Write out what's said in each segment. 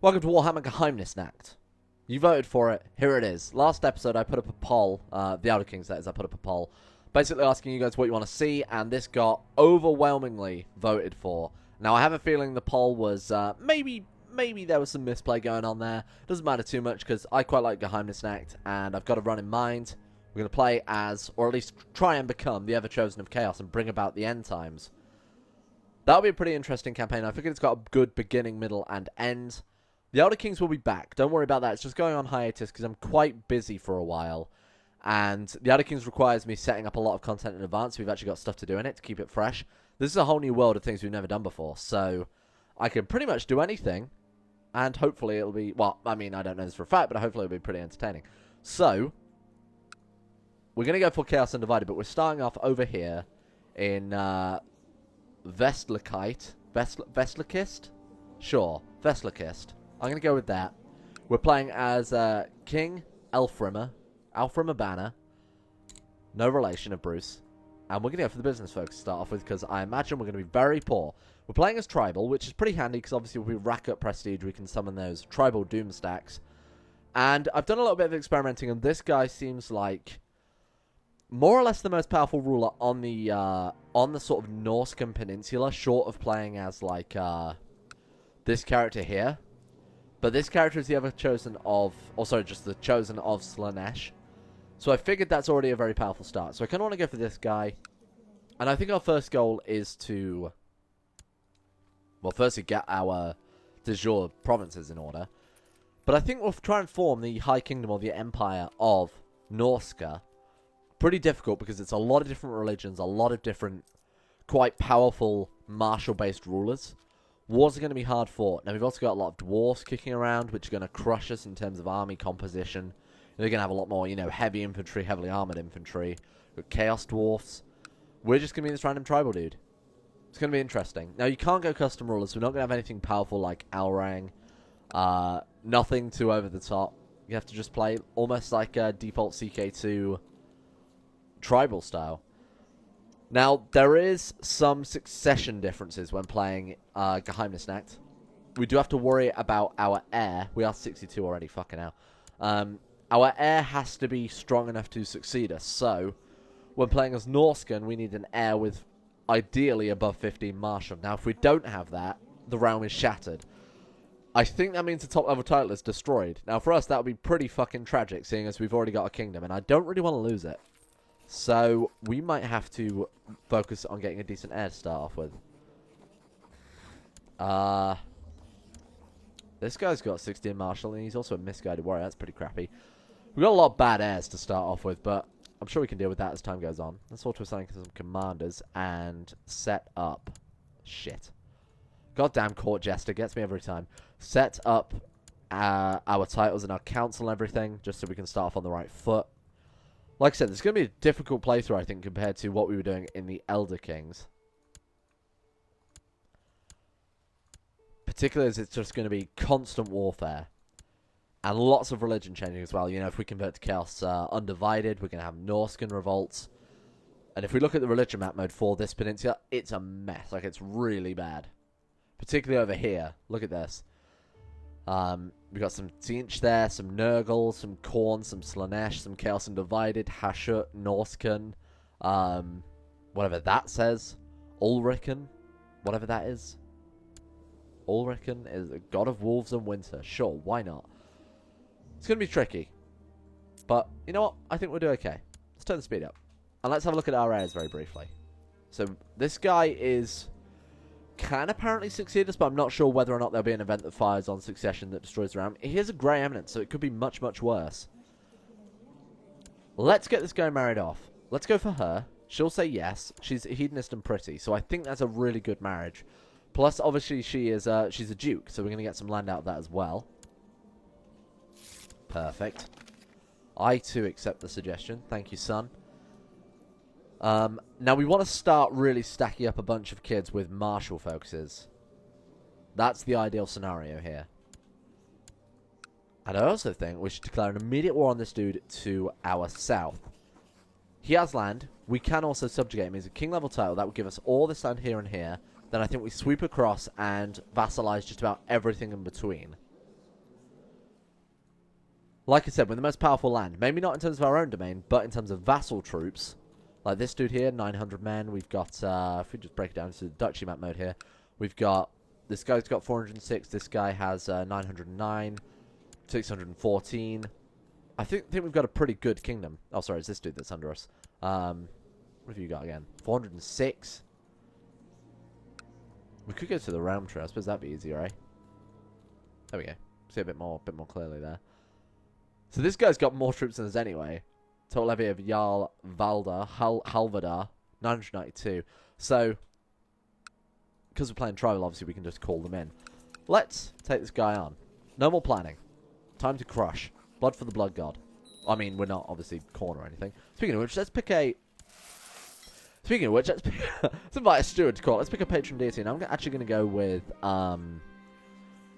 Welcome to Warhammer Geheimnisnacht. You voted for it. Here it is. Last episode, I put up a poll. The Elder Kings, that is. I put up a poll. Basically asking you guys what you want to see, and this got overwhelmingly voted for. Now, I have a feeling the poll was, maybe there was some misplay going on there. Doesn't matter too much, because I quite like Geheimnisnacht, and I've got a run in mind. We're going to play as, or at least try and become, the Everchosen of Chaos and bring about the end times. That'll be a pretty interesting campaign. I figured it's got a good beginning, middle, and end. The Elder Kings will be back. Don't worry about that. It's just going on hiatus because I'm quite busy for a while. And the Elder Kings requires me setting up a lot of content in advance. We've actually got stuff to do in it to keep it fresh. This is a whole new world of things we've never done before. So I can pretty much do anything. And hopefully it'll be... Well, I mean, I don't know this for a fact, but hopefully it'll be pretty entertaining. So we're going to go for Chaos Undivided, but we're starting off over here in Vestlakite. Vestlakist? Sure, Vestlakist. I'm going to go with that. We're playing as King Elfrimer Banner. No relation of Bruce. And we're going to go for the business folks to start off with, because I imagine we're going to be very poor. We're playing as Tribal, which is pretty handy, because obviously if we rack up Prestige, we can summon those Tribal Doom stacks. And I've done a little bit of experimenting, and this guy seems like more or less the most powerful ruler on the sort of Norscan Peninsula, short of playing as, like, this character here. But this character is the Everchosen of... Or sorry, just the Chosen of Slaanesh. So I figured that's already a very powerful start. So I kind of want to go for this guy. And I think our first goal is to... Well, firstly, get our de jure provinces in order. But I think we'll try and form the High Kingdom or the Empire of Norsca. Pretty difficult because it's a lot of different religions, a lot of different, quite powerful martial-based rulers. Wars are going to be hard fought. Now, we've also got a lot of dwarves kicking around, which are going to crush us in terms of army composition. They're going to have a lot more, you know, heavy infantry, heavily armored infantry. We've got chaos dwarfs. We're just going to be this random tribal dude. It's going to be interesting. Now, you can't go custom rulers. We're not going to have anything powerful like Alrang. Nothing too over the top. You have to just play almost like a default CK2 tribal style. Now, there is some succession differences when playing Geheimnisnacht. We do have to worry about our heir. We are 62 already, fucking hell. Our heir has to be strong enough to succeed us. So, when playing as Norscan, we need an heir with ideally above 15 martial. Now, if we don't have that, the realm is shattered. I think that means the top level title is destroyed. Now, for us, that would be pretty fucking tragic, seeing as we've already got a kingdom, and I don't really want to lose it. So, we might have to focus on getting a decent heir to start off with. This guy's got 16 martial, and he's also a misguided warrior. That's pretty crappy. We've got a lot of bad heirs to start off with, but I'm sure we can deal with that as time goes on. Let's auto assign some commanders and set up... Shit. Goddamn court jester gets me every time. Set up our titles and our council and everything, just so we can start off on the right foot. Like I said, it's going to be a difficult playthrough, I think, compared to what we were doing in the Elder Kings. Particularly as it's just going to be constant warfare. And lots of religion changing as well. You know, if we convert to Chaos Undivided, we're going to have Norscan revolts. And if we look at the religion map mode for this peninsula, it's a mess. Like, it's really bad. Particularly over here. Look at this. We've got some Tzeentch there, some Nurgle, some Khorne, some Slaanesh, some Chaos Undivided, Hashut, Norscan, whatever that says, Ulrican, whatever that is. Ulrican is a god of wolves and winter. Sure, why not? It's going to be tricky. But, you know what? I think we'll do okay. Let's turn the speed up. And let's have a look at our heirs very briefly. So, this guy can apparently succeed us, but I'm not sure whether or not there'll be an event that fires on succession that destroys the realm. He has a Grey Eminence, so it could be much, much worse. Let's get this guy married off. Let's go for her. She'll say yes. She's hedonist and pretty, so I think that's a really good marriage. Plus, obviously, she's a duke, so we're going to get some land out of that as well. Perfect. I, too, accept the suggestion. Thank you, son. Now, we want to start really stacking up a bunch of kids with martial focuses. That's the ideal scenario here. And I also think we should declare an immediate war on this dude to our south. He has land. We can also subjugate him. He's a king level title. That would give us all this land here and here. Then I think we sweep across and vassalize just about everything in between. Like I said, we're the most powerful land. Maybe not in terms of our own domain, but in terms of vassal troops. Like this dude here, 900 men. We've got, if we just break it down to the duchy map mode here, we've got, this guy's got 406. This guy has 909, 614. I think we've got a pretty good kingdom. Oh, sorry, it's this dude that's under us. What have you got again? 406. We could go to the realm tree. I suppose that'd be easier, right? There we go. See a bit more clearly there. So this guy's got more troops than us anyway. Total levy of Jarl Valda, Halvadar, 992. So, because we're playing tribal, obviously we can just call them in. Let's take this guy on. No more planning. Time to crush. Blood for the blood god. I mean, we're not obviously corn or anything. Speaking of which, let's pick a... Speaking of which, let's invite a steward to call. Let's pick a patron deity, and I'm actually going to go with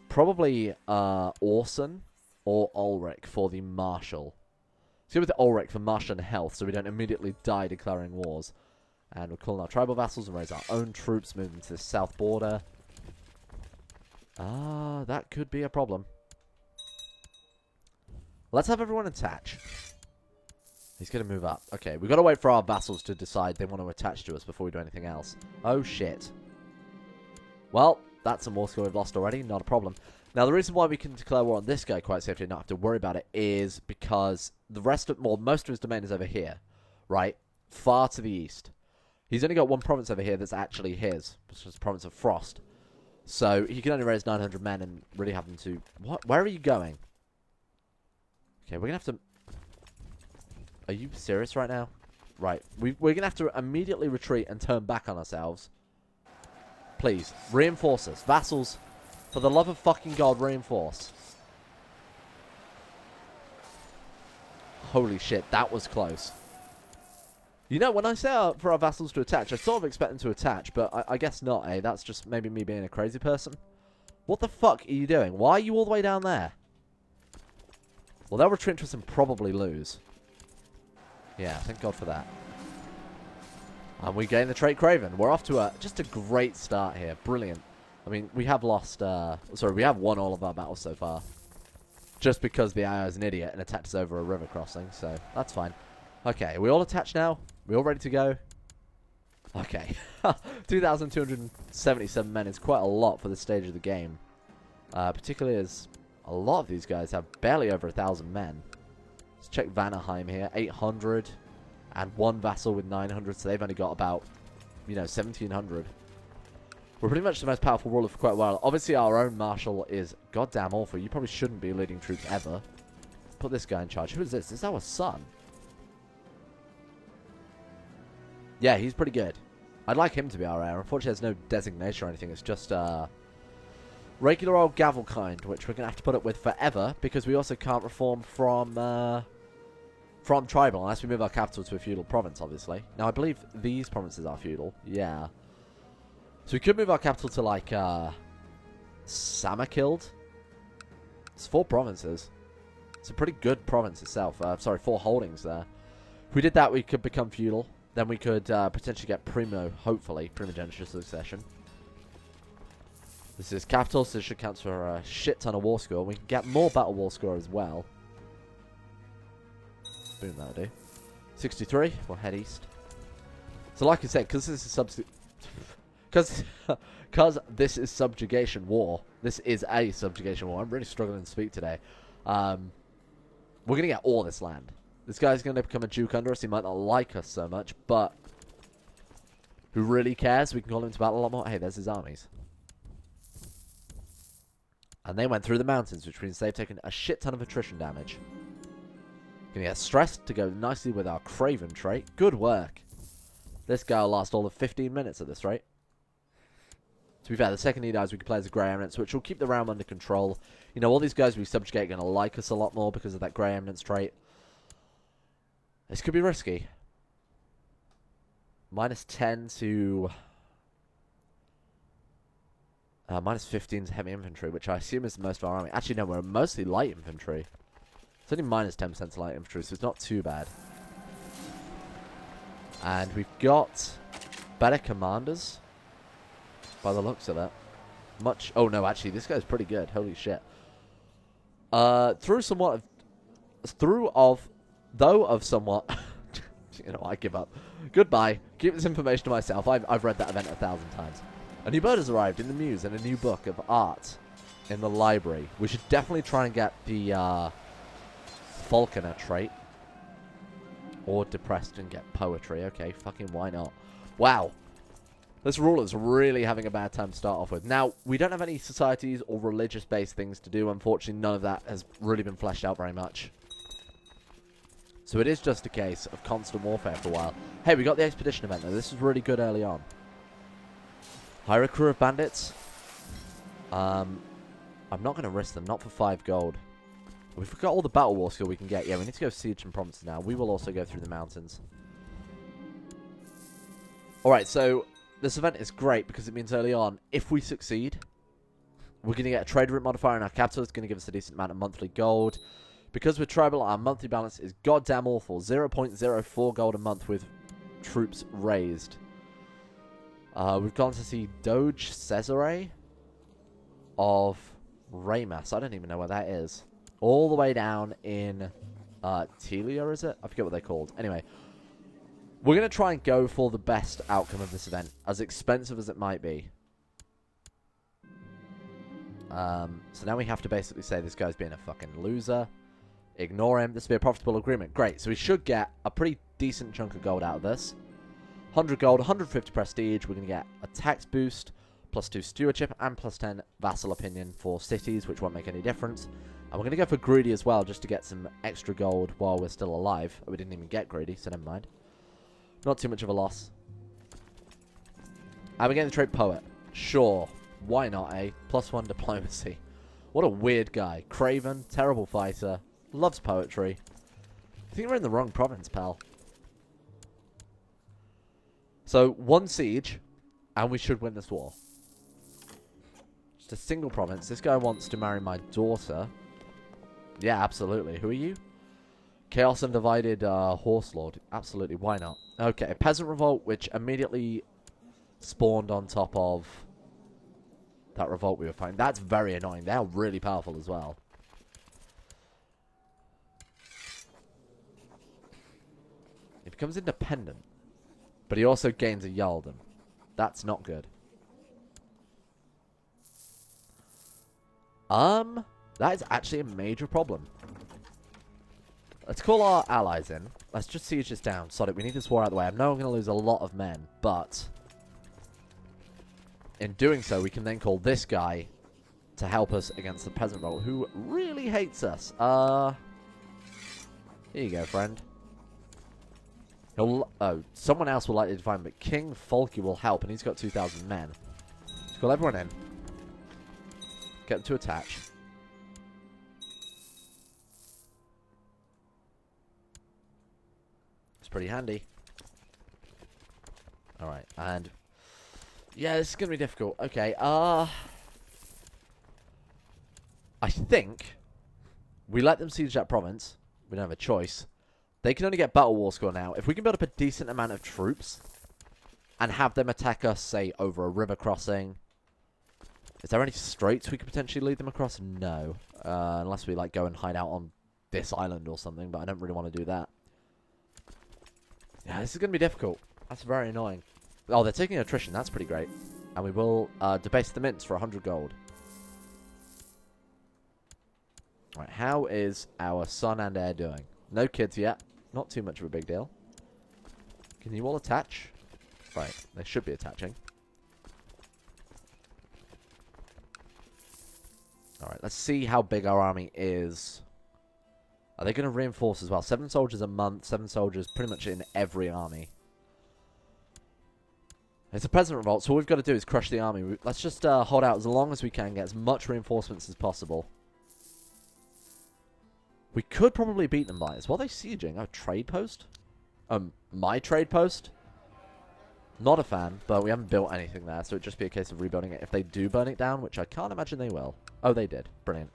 probably Orson or Ulrich for the marshal. Let's go with Ulrich for marshal and health, so we don't immediately die declaring wars. And we're calling our tribal vassals and raise our own troops, moving to the south border. That could be a problem. Let's have everyone attach. He's going to move up. Okay, we've got to wait for our vassals to decide they want to attach to us before we do anything else. Oh, shit. Well, that's some war score we've lost already. Not a problem. Now, the reason why we can declare war on this guy quite safely and not have to worry about it is because the rest of... Well, most of his domain is over here, right? Far to the east. He's only got one province over here that's actually his, which is the province of Frost. So, he can only raise 900 men and really have them to... What? Where are you going? Okay, we're going to have to... Are you serious right now? Right. We're going to have to immediately retreat and turn back on ourselves. Please, reinforce us. Vassals, for the love of fucking God, reinforce. Holy shit, that was close. You know, when I say for our vassals to attach, I sort of expect them to attach, but I guess not, eh? That's just maybe me being a crazy person. What the fuck are you doing? Why are you all the way down there? Well, they'll retreat to us and probably lose. Yeah, thank God for that. And we gain the trait Craven. We're off to just a great start here. Brilliant. I mean, we have lost... sorry, we have won all of our battles so far. Just because the AI is an idiot and attacked us over a river crossing, so that's fine. Okay, are we all attached now? We all ready to go? Okay. 2,277 men is quite a lot for this stage of the game. Particularly as a lot of these guys have barely over 1,000 men. Let's check Vanaheim here. 800 and one vassal with 900, so they've only got about, you know, 1,700. We're pretty much the most powerful ruler for quite a while. Obviously, our own marshal is goddamn awful. You probably shouldn't be leading troops ever. Put this guy in charge. Who is this? Is this our son? Yeah, he's pretty good. I'd like him to be our heir. Unfortunately, there's no designation or anything. It's just regular old gavel kind, which we're going to have to put up with forever because we also can't reform from tribal unless we move our capital to a feudal province, obviously. Now, I believe these provinces are feudal. Yeah. So we could move our capital to, like, Samakild. It's 4 provinces. It's a pretty good province itself. Sorry, 4 holdings there. If we did that, we could become feudal. Then we could potentially get hopefully, primogeniture succession. This is capital, so this should count for a shit ton of war score. We can get more battle war score as well. Boom, that'll do. 63, we'll head east. So like I said, because this is because this is subjugation war. This is a subjugation war. I'm really struggling to speak today. We're going to get all this land. This guy's going to become a duke under us. He might not like us so much, but who really cares? We can call him to battle a lot more. Hey, there's his armies. And they went through the mountains, which means they've taken a shit ton of attrition damage. Gonna get stressed to go nicely with our Craven trait. Good work. This guy will last all of 15 minutes at this rate. To be fair, the second he dies, we can play as a Grey Eminence, which will keep the realm under control. You know, all these guys we subjugate are going to like us a lot more because of that Grey Eminence trait. This could be risky. Minus 10 to... minus 15 to heavy infantry, which I assume is most of our army. Actually, no, we're mostly light infantry. It's only minus 10% to light infantry, so it's not too bad. And we've got better commanders, by the looks of it. Oh, no, actually, this guy's pretty good. Holy shit. Through somewhat of though of somewhat... you know, I give up. Goodbye. Keep this information to myself. I've read that event 1,000 times. A new bird has arrived in the muse and a new book of art in the library. We should definitely try and get the Falconer trait. Or depressed and get poetry. Okay, fucking why not? Wow. This ruler's really having a bad time to start off with. Now, we don't have any societies or religious-based things to do. Unfortunately, none of that has really been fleshed out very much. So it is just a case of constant warfare for a while. Hey, we got the expedition event, though. This was really good early on. Hire a crew of bandits. I'm not going to risk them. Not for 5 gold. We've got all the battle war skill we can get. Yeah, we need to go siege and provinces now. We will also go through the mountains. Alright, so this event is great because it means early on, if we succeed, we're going to get a trade route modifier in our capital. It's going to give us a decent amount of monthly gold. Because we're tribal, our monthly balance is goddamn awful. 0.04 gold a month with troops raised. We've gone to see Doge Cesare of Raymas. I don't even know where that is. All the way down in Telia, is it? I forget what they're called. Anyway, we're going to try and go for the best outcome of this event, as expensive as it might be. So now we have to basically say this guy's being a fucking loser. Ignore him. This will be a profitable agreement. Great. So we should get a pretty decent chunk of gold out of this. 100 gold, 150 prestige. We're going to get a tax boost, +2 stewardship, and +10 vassal opinion for cities, which won't make any difference. And we're going to go for greedy as well, just to get some extra gold while we're still alive. We didn't even get greedy, so never mind. Not too much of a loss. And we're getting the trait poet. Sure. Why not, eh? +1 diplomacy. What a weird guy. Craven, terrible fighter, loves poetry. I think we're in the wrong province, pal. So, 1 siege, and we should win this war. Just a single province. This guy wants to marry my daughter. Yeah, absolutely. Who are you? Chaos Undivided Horse Lord. Absolutely, why not? Okay, Peasant Revolt, which immediately spawned on top of that revolt we were fighting. That's very annoying. They're really powerful as well. He becomes independent. But he also gains a Jarldom. That's not good. That is actually a major problem. Let's call our allies in. Let's just siege this down. Sod it, we need this war out of the way. I know I'm going to lose a lot of men, but in doing so, we can then call this guy to help us against the Peasant Revolt, who really hates us. Here you go, friend. He'll, oh, someone else will likely define, but King Folky will help, and he's got 2,000 men. Let's call everyone in. Get them to attach. It's pretty handy. Alright, and yeah, this is going to be difficult. Okay, I think we let them siege that province. We don't have a choice. They can only get battle war score now. If we can build up a decent amount of troops and have them attack us, say, over a river crossing. Is there any straits we could potentially lead them across? No. Unless we, like, go and hide out on this island or something, but I don't really want to do that. Yeah, this is going to be difficult. That's very annoying. Oh, they're taking attrition. That's pretty great. And we will debase the mints for 100 gold. Right, how is our son and heir doing? No kids yet. Not too much of a big deal. Can you all attach? Right, they should be attaching. Alright, let's see how big our army is. Are they going to reinforce as well? 7 soldiers a month, 7 soldiers pretty much in every army. It's a Peasant Revolt, so all we've got to do is crush the army. Let's just hold out as long as we can, get as much reinforcements as possible. We could probably beat them by this. What are they sieging? Oh, trade post? My trade post? Not a fan, but we haven't built anything there, so it'd just be a case of rebuilding it if they do burn it down, which I can't imagine they will. Oh, they did. Brilliant.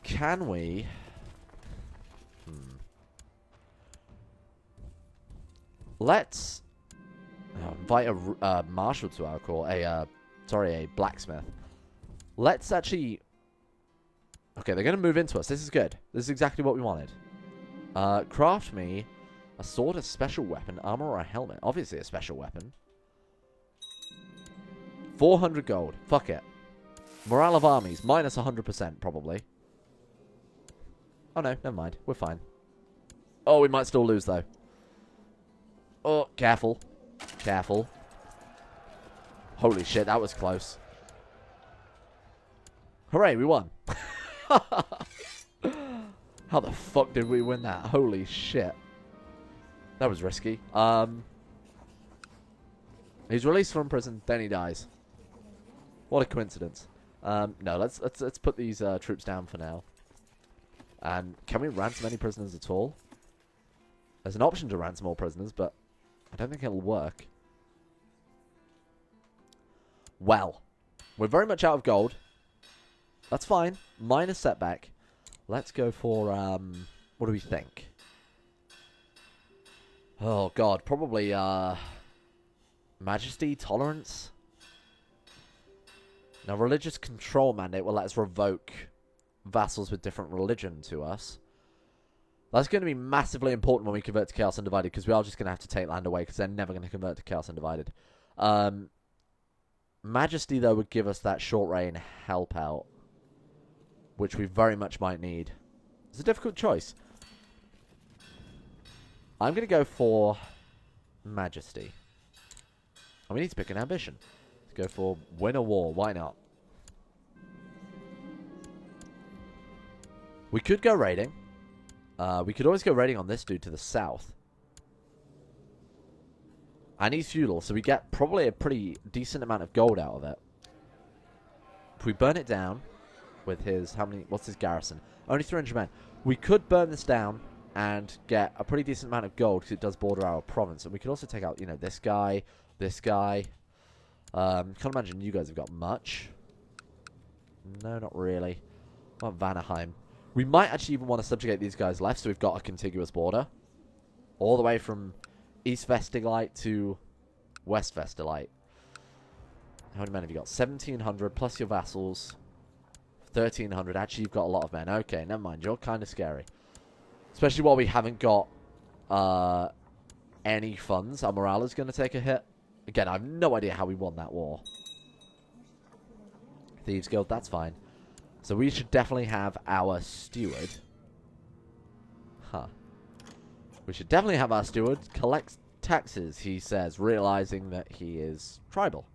Can we... Let's invite a marshal to our court. A blacksmith. Let's actually Okay, they're going to move into us. This is good. This is exactly what we wanted. Craft me a sword, a special weapon, armor, or a helmet. Obviously a special weapon. 400 gold. Fuck it. Morale of armies, minus 100% probably. Oh no, never mind. We're fine. Oh, we might still lose though. Oh, careful. Careful. Holy shit, that was close. Hooray, we won. How the fuck did we win that? Holy shit. That was risky. He's released from prison, then he dies. What a coincidence. No, let's put these troops down for now. And can we ransom any prisoners at all? There's an option to ransom all prisoners, but I don't think it'll work. Well, we're very much out of gold. That's fine. Minor setback. Let's go for, what do we think? Oh, God. Probably, Majesty, Tolerance. Now, Religious Control Mandate will let us revoke vassals with different religion to us. That's going to be massively important when we convert to Chaos Undivided, because we are just going to have to take land away, because they're never going to convert to Chaos Undivided. Majesty, though, would give us that short reign help out, which we very much might need. It's a difficult choice. I'm going to go for Majesty. And we need to pick an ambition. Let's go for win a war. Why not? We could go raiding. We could always go raiding on this dude to the south. And he's feudal, so we get probably a pretty decent amount of gold out of it. If we burn it down with his... what's his garrison? Only 300 men. We could burn this down and get a pretty decent amount of gold because it does border our province. And we could also take out, you know, this guy, this guy. Can't imagine you guys have got much. No, not really. What about Vanaheim? We might actually even want to subjugate these guys left, so we've got a contiguous border. All the way from East Vestigite to West Vestigite. How many men have you got? 1,700 plus your vassals. 1,300. Actually, you've got a lot of men. Okay, never mind. You're kind of scary. Especially while we haven't got any funds. Our morale is going to take a hit. Again, I have no idea how we won that war. Thieves Guild, that's fine. So we should definitely have our steward. Huh. We should definitely have our steward collect taxes, he says, realizing that he is tribal.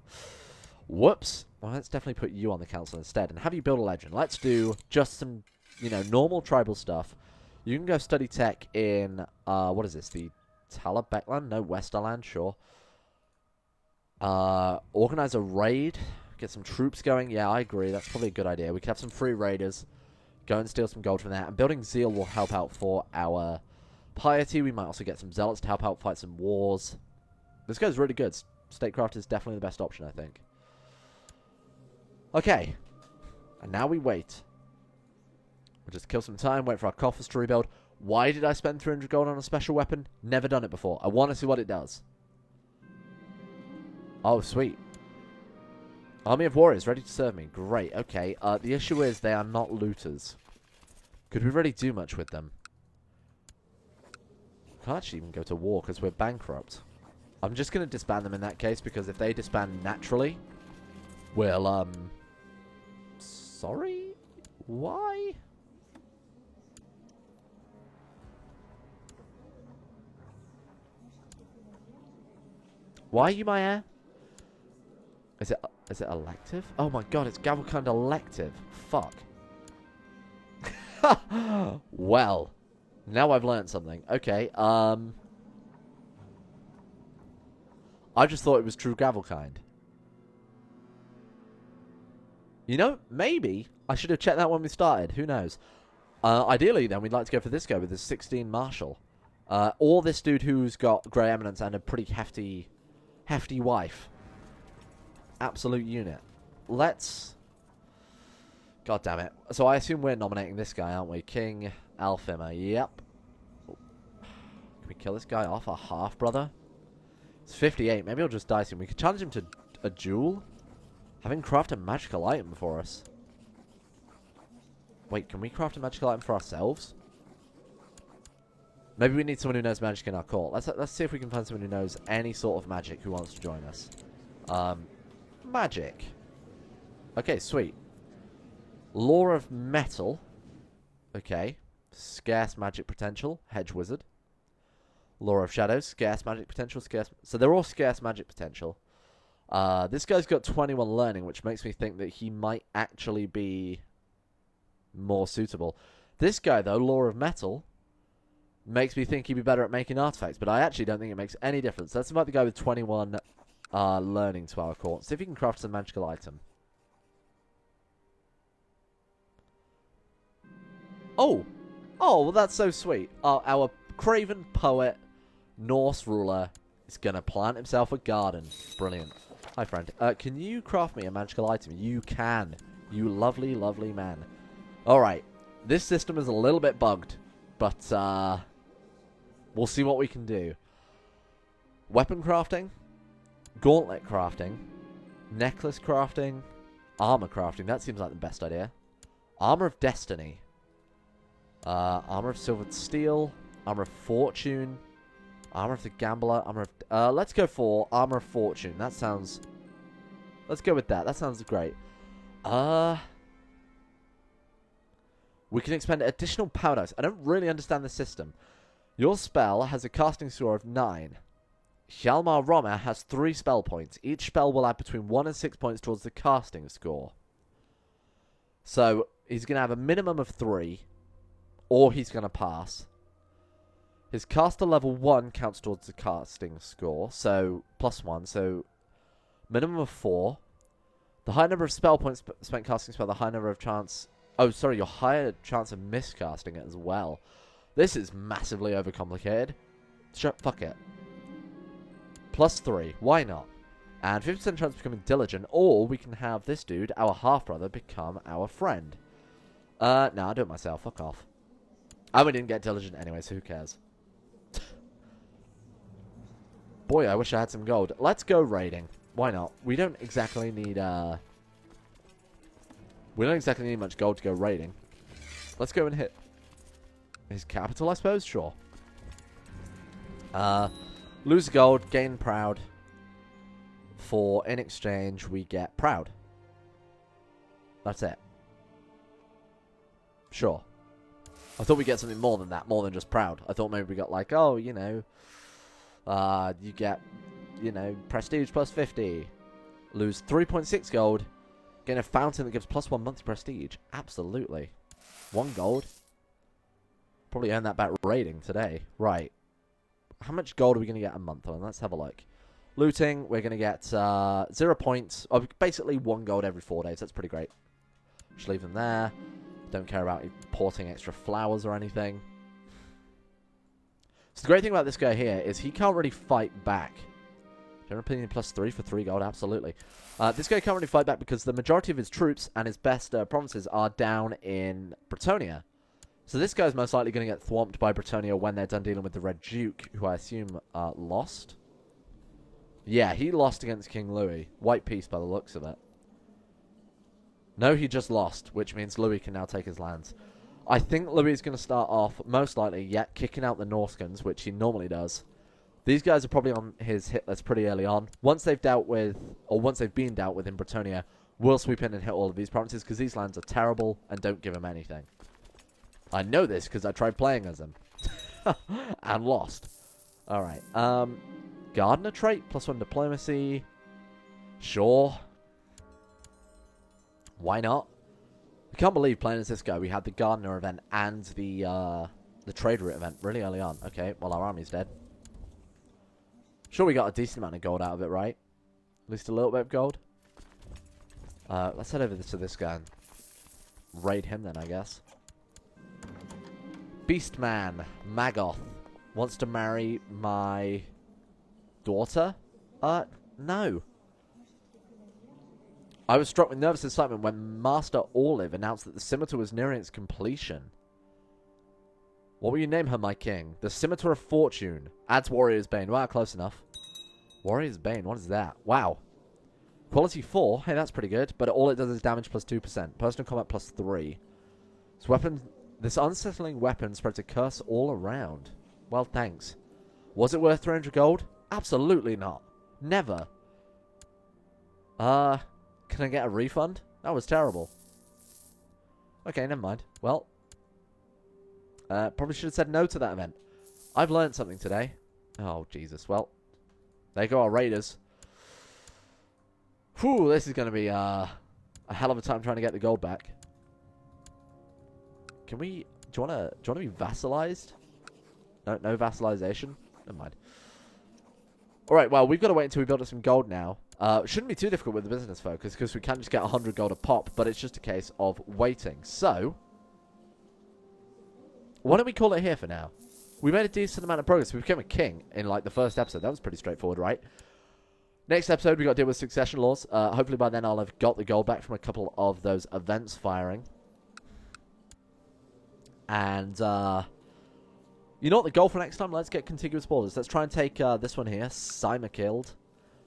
Whoops. Well, let's definitely put you on the council instead and have you build a legend. Let's do just some, you know, normal tribal stuff. You can go study tech in, what is this? The Talabekland? No, Westerland, sure. Organize a raid. Get some troops going. Yeah, I agree. That's probably a good idea. We could have some free raiders. Go and steal some gold from that. And building zeal will help out for our piety. We might also get some zealots to help out fight some wars. This goes really good. Statecraft is definitely the best option, I think. Okay. And now we wait. We'll just kill some time. Wait for our coffers to rebuild. Why did I spend 300 gold on a special weapon? Never done it before. I want to see what it does. Oh, sweet. Army of warriors ready to serve me. Great. Okay. The issue is they are not looters. Could we really do much with them? Can't actually even go to war because we're bankrupt. I'm just going to disband them in that case because if they disband naturally, we'll, sorry? Why? Why are you my heir? Is it elective? Oh my god, it's Gavelkind elective. Fuck. Well, now I've learned something. Okay, I just thought it was true Gavelkind. You know, maybe I should have checked that when we started. Who knows? Ideally, then, we'd like to go for this guy with his 16 Marshal. Or this dude who's got Grey Eminence and a pretty hefty wife. Absolute unit. Let's... God damn it. So I assume we're nominating this guy, aren't we? King Alfima. Yep. Can we kill this guy off? Our half-brother? It's 58. Maybe I'll just dice him. We could challenge him to a duel. Have him craft a magical item for us. Wait, can we craft a magical item for ourselves? Maybe we need someone who knows magic in our court. Let's see if we can find someone who knows any sort of magic who wants to join us. Magic. Okay, sweet. Lore of Metal. Okay. Scarce magic potential. Hedge Wizard. Lore of Shadows. Scarce magic potential. Scarce. So they're all scarce magic potential. This guy's got 21 learning, which makes me think that he might actually be more suitable. This guy, though, Lore of Metal, makes me think he'd be better at making artifacts, but I actually don't think it makes any difference. Let's invite the guy with 21 learning to our court. See if he can craft some magical item. Oh! Oh, well, that's so sweet. Our craven poet, Norse ruler, is going to plant himself a garden. Brilliant. Hi, friend. Can you craft me a magical item? You can. You lovely, lovely man. Alright. This system is a little bit bugged, but we'll see what we can do. Weapon crafting, gauntlet crafting, necklace crafting, armor crafting. That seems like the best idea. Armor of Destiny. Armor of Silvered Steel, Armor of Fortune, Armor of the Gambler, Armor of... let's go for Armor of Fortune. That sounds... Let's go with that. That sounds great. We can expend additional power dice. I don't really understand the system. Your spell has a casting score of 9. Hjalmar Romer has 3 spell points. Each spell will add between 1 and 6 points towards the casting score. So, he's going to have a minimum of 3... or he's going to pass. His caster level 1 counts towards the casting score, so +1, so minimum of 4. The high number of spell points spent casting spell, the high number of chance... Oh, sorry, your higher chance of miscasting it as well. This is massively overcomplicated. Fuck it. +3, why not? And 50% chance of becoming diligent, or we can have this dude, our half-brother, become our friend. No, I'll do it myself, fuck off. And we didn't get diligent anyway, so who cares? Boy, I wish I had some gold. Let's go raiding. Why not? We don't exactly need, we don't exactly need much gold to go raiding. Let's go and hit his capital, I suppose? Sure. Lose gold, gain proud. In exchange, we get proud. That's it. Sure. I thought we'd get something more than that, more than just proud. I thought maybe we got like, oh, you know, you get, you know, prestige plus 50. Lose 3.6 gold. Gain a fountain that gives +1 monthly prestige. Absolutely. 1 gold. Probably earn that back raiding today. Right. How much gold are we going to get a month on? Let's have a look. Looting, we're going to get 0 points. Oh, basically 1 gold every 4 days. That's pretty great. Just leave them there. Don't care about importing extra flowers or anything. So the great thing about this guy here is he can't really fight back. General opinion +3 for 3 gold, absolutely. This guy can't really fight back because the majority of his troops and his best provinces are down in Bretonia. So this guy's most likely going to get thwomped by Bretonia when they're done dealing with the Red Duke, who I assume lost. Yeah, he lost against King Louis. White peace by the looks of it. No, he just lost, which means Louis can now take his lands. I think Louis is going to start off, most likely, yet kicking out the Norskans, which he normally does. These guys are probably on his hit list pretty early on. Once they've dealt with, or once they've been dealt with in Bretonia, we'll sweep in and hit all of these provinces, because these lands are terrible and don't give him anything. I know this because I tried playing as him. And lost. Alright. Gardener trait, +1 diplomacy. Sure. Why not? I can't believe playing as this guy, we had the Gardener event and the Trade Route event really early on. Okay, well, our army's dead. Sure, we got a decent amount of gold out of it, right? At least a little bit of gold. Let's head over to this guy and raid him then, I guess. Beastman, Magoth, wants to marry my daughter? No. I was struck with nervous excitement when Master Olive announced that the scimitar was nearing its completion. What will you name her, my king? The Scimitar of Fortune. Adds Warrior's Bane. Wow, close enough. Warrior's Bane, what is that? Wow. Quality 4. Hey, that's pretty good. But all it does is damage +2%. Personal combat +3. This unsettling weapon spreads a curse all around. Well, thanks. Was it worth 300 gold? Absolutely not. Never. Can I get a refund? That was terrible. Okay, never mind. Well, probably should have said no to that event. I've learned something today. Oh, Jesus. Well, there go our raiders. Whew, this is going to be a hell of a time trying to get the gold back. Can we... Do you want to be vassalized? No vassalization? Never mind. Alright, well, we've got to wait until we build up some gold now. Shouldn't be too difficult with the business focus, because we can just get 100 gold a pop, but it's just a case of waiting. So, why don't we call it here for now? We made a decent amount of progress. We became a king in, like, the first episode. That was pretty straightforward, right? Next episode, we got to deal with succession laws. Hopefully by then I'll have got the gold back from a couple of those events firing. And, you know what, the goal for next time? Let's get contiguous borders. Let's try and take this one here, Seimerkild.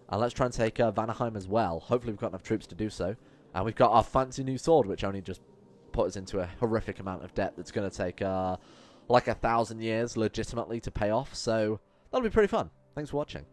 And let's try and take Vanaheim as well. Hopefully we've got enough troops to do so. And we've got our fancy new sword, which only just put us into a horrific amount of debt that's going to take, like 1,000 years legitimately to pay off. So, that'll be pretty fun. Thanks for watching.